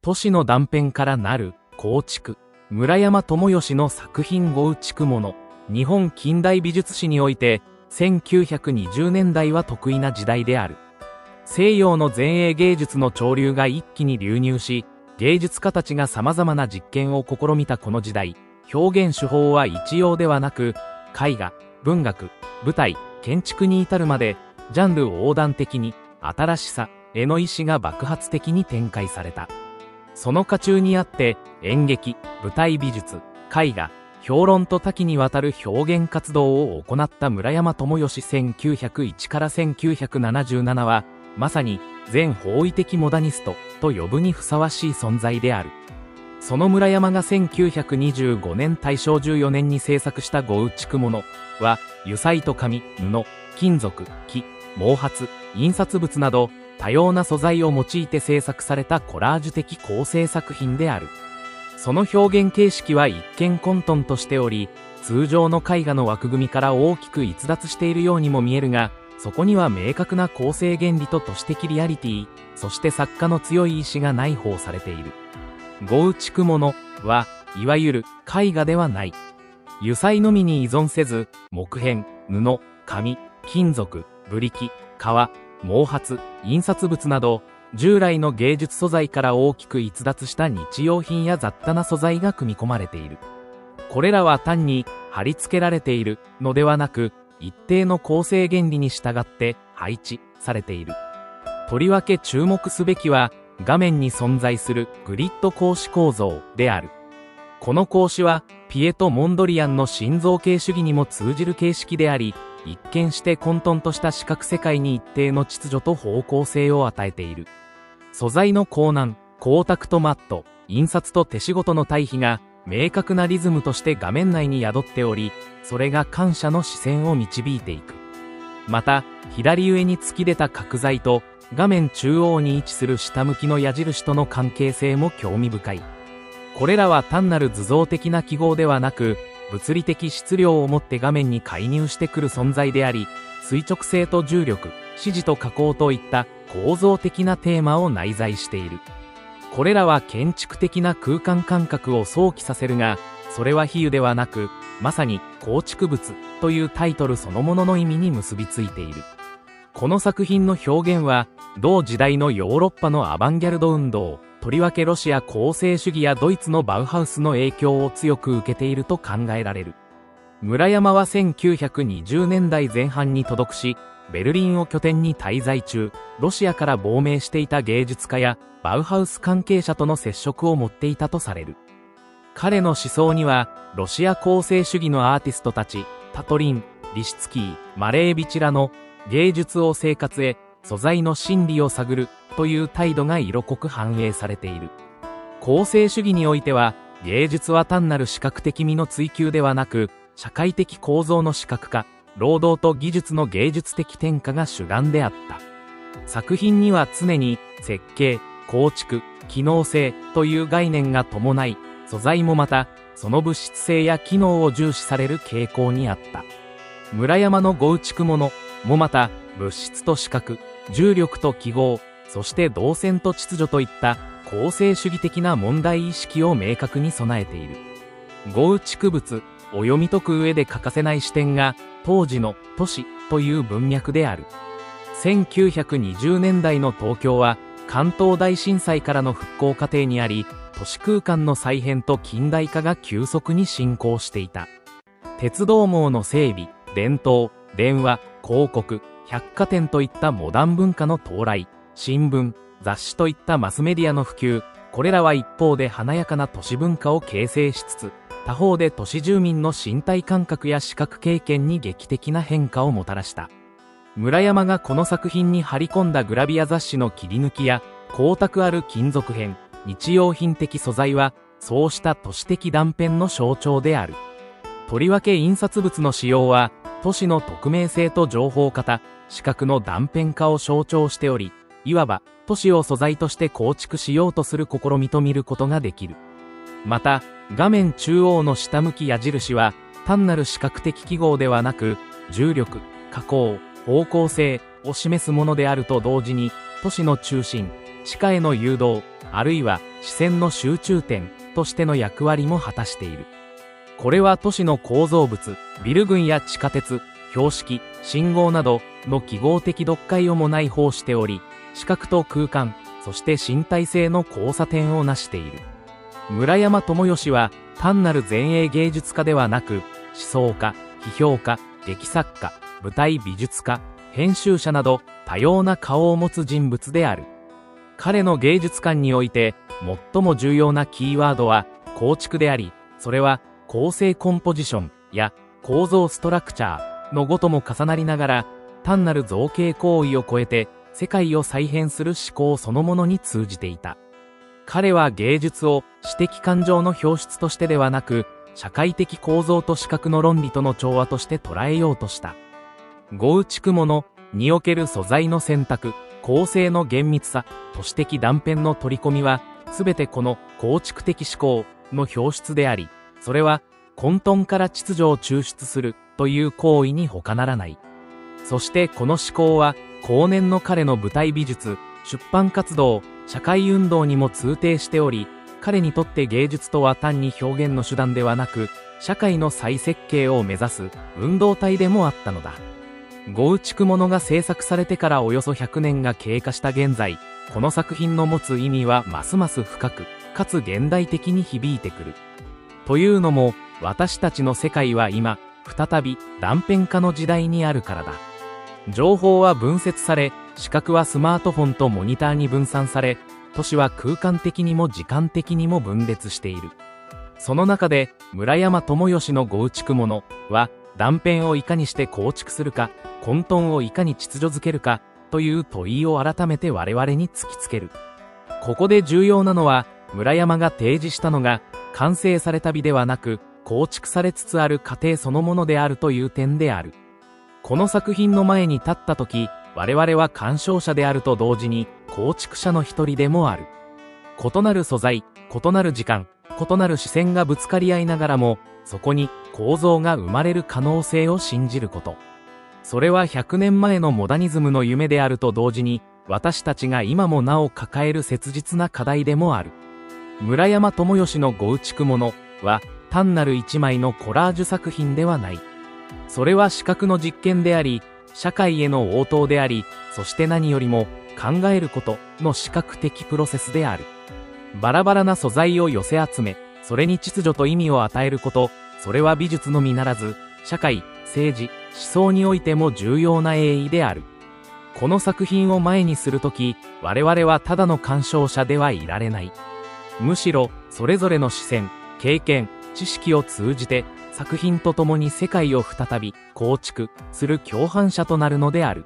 都市の断片からなる構築。村山智義の作品呉築物。日本近代美術史において、1920年代は得意な時代である。西洋の前衛芸術の潮流が一気に流入し、芸術家たちが様々な実験を試みたこの時代、表現手法は一様ではなく、絵画、文学、舞台、建築に至るまで、ジャンル横断的に、新しさ、への意志が爆発的に展開された。その渦中にあって、演劇、舞台美術、絵画、評論と多岐にわたる表現活動を行った村山智義1901から1977は、まさに全方位的モダニストと呼ぶにふさわしい存在である。その村山が1925年大正14年に制作した呉築物は、油彩と紙、布、金属、木、毛髪、印刷物など多様な素材を用いて制作されたコラージュ的構成作品である。その表現形式は一見混沌としており、通常の絵画の枠組みから大きく逸脱しているようにも見えるが、そこには明確な構成原理と都市的リアリティ、そして作家の強い意志が内包されている。呉築物は、いわゆる絵画ではない。油彩のみに依存せず、木片、布、紙、金属、ブリキ、革、毛髪、印刷物など、従来の芸術素材から大きく逸脱した日用品や雑多な素材が組み込まれている。これらは単に貼り付けられているのではなく、一定の構成原理に従って配置されている。とりわけ注目すべきは、画面に存在するグリッド格子構造である。この格子は、ピエト・モンドリアンの新造形主義にも通じる形式であり、一見して混沌とした視覚世界に一定の秩序と方向性を与えている。素材の硬軟、光沢とマット、印刷と手仕事の対比が明確なリズムとして画面内に宿っており、それが観者の視線を導いていく。また、左上に突き出た角材と画面中央に位置する下向きの矢印との関係性も興味深い。これらは単なる図像的な記号ではなく、物理的質量をもって画面に介入してくる存在であり、垂直性と重力、指示と下降といった構造的なテーマを内在している。これらは建築的な空間感覚を想起させるが、それは比喩ではなく、まさに構築物というタイトルそのものの意味に結びついている。この作品の表現は、同時代のヨーロッパのアバンギャルド運動、とりわけロシア構成主義やドイツのバウハウスの影響を強く受けていると考えられる。村山は1920年代前半に渡独し、ベルリンを拠点に滞在中、ロシアから亡命していた芸術家やバウハウス関係者との接触を持っていたとされる。彼の思想には、ロシア構成主義のアーティストたち、タトリン、リシツキー、マレービチらの芸術を生活へ、素材の真理を探るという態度が色濃く反映されている。構成主義においては、芸術は単なる視覚的美の追求ではなく、社会的構造の視覚化、労働と技術の芸術的転化が主眼であった。作品には常に設計、構築、機能性という概念が伴い、素材もまた、その物質性や機能を重視される傾向にあった。村山の呉築物もまた、物質と視覚、重力と記号、そして動線と秩序といった構成主義的な問題意識を明確に備えている。呉築物を読み解く上で欠かせない視点が、当時の都市という文脈である。1920年代の東京は、関東大震災からの復興過程にあり、都市空間の再編と近代化が急速に進行していた。鉄道網の整備、電灯、電話、広告、百貨店といったモダン文化の到来、新聞、雑誌といったマスメディアの普及、これらは一方で華やかな都市文化を形成しつつ、他方で都市住民の身体感覚や視覚経験に劇的な変化をもたらした。村山がこの作品に張り込んだグラビア雑誌の切り抜きや、光沢ある金属片、日用品的素材は、そうした都市的断片の象徴である。とりわけ印刷物の使用は、都市の匿名性と情報型、視覚の断片化を象徴しており、いわば都市を素材として構築しようとする試みと見ることができる。また、画面中央の下向き矢印は、単なる視覚的記号ではなく、重力、下降、方向性を示すものであると同時に、都市の中心、地地下への誘導、あるいは視線の集中点としての役割も果たしている。これは都市の構造物、ビル群や地下鉄、標識、信号などの記号的読解をも内包しており、視覚と空間、そして身体性の交差点を成している。村山智義は単なる前衛芸術家ではなく、思想家、批評家、劇作家、舞台美術家、編集者など多様な顔を持つ人物である。彼の芸術観において最も重要なキーワードは構築であり、それは構成コンポジションや構造ストラクチャーのごとも重なりながら、単なる造形行為を超えて世界を再編する思考そのものに通じていた。彼は芸術を私的感情の表出としてではなく、社会的構造と視覚の論理との調和として捉えようとした。呉筑物における素材の選択、構成の厳密さ、都市的断片の取り込みは、すべてこの構築的思考の表出であり、それは混沌から秩序を抽出するという行為に他ならない。そしてこの思考は、後年の彼の舞台美術、出版活動、社会運動にも通底しており、彼にとって芸術とは単に表現の手段ではなく、社会の再設計を目指す運動体でもあったのだ。呉筑物が制作されてからおよそ100年が経過した現在、この作品の持つ意味はますます深く、かつ現代的に響いてくる。というのも、私たちの世界は今、再び断片化の時代にあるからだ。情報は分節され、視覚はスマートフォンとモニターに分散され、都市は空間的にも時間的にも分裂している。その中で、村山智義の呉筑物は、断片をいかにして構築するか、混沌をいかに秩序づけるか、という問いを改めて我々に突きつける。ここで重要なのは、村山が提示したのが、完成された美ではなく、構築されつつある過程そのものであるという点である。この作品の前に立った時、我々は鑑賞者であると同時に構築者の一人でもある。異なる素材、異なる時間、異なる視線がぶつかり合いながらも、そこに構造が生まれる可能性を信じること。それは100年前のモダニズムの夢であると同時に、私たちが今もなお抱える切実な課題でもある。村山智義の呉筑物は、単なる一枚のコラージュ作品ではない。それは視覚の実験であり、社会への応答であり、そして何よりも考えることの視覚的プロセスである。バラバラな素材を寄せ集め、それに秩序と意味を与えること、それは美術のみならず、社会、政治、思想においても重要な栄意である。この作品を前にするとき、我々はただの鑑賞者ではいられない。むしろ、それぞれの視線、経験、知識を通じて、作品とともに世界を再び構築する共犯者となるのである。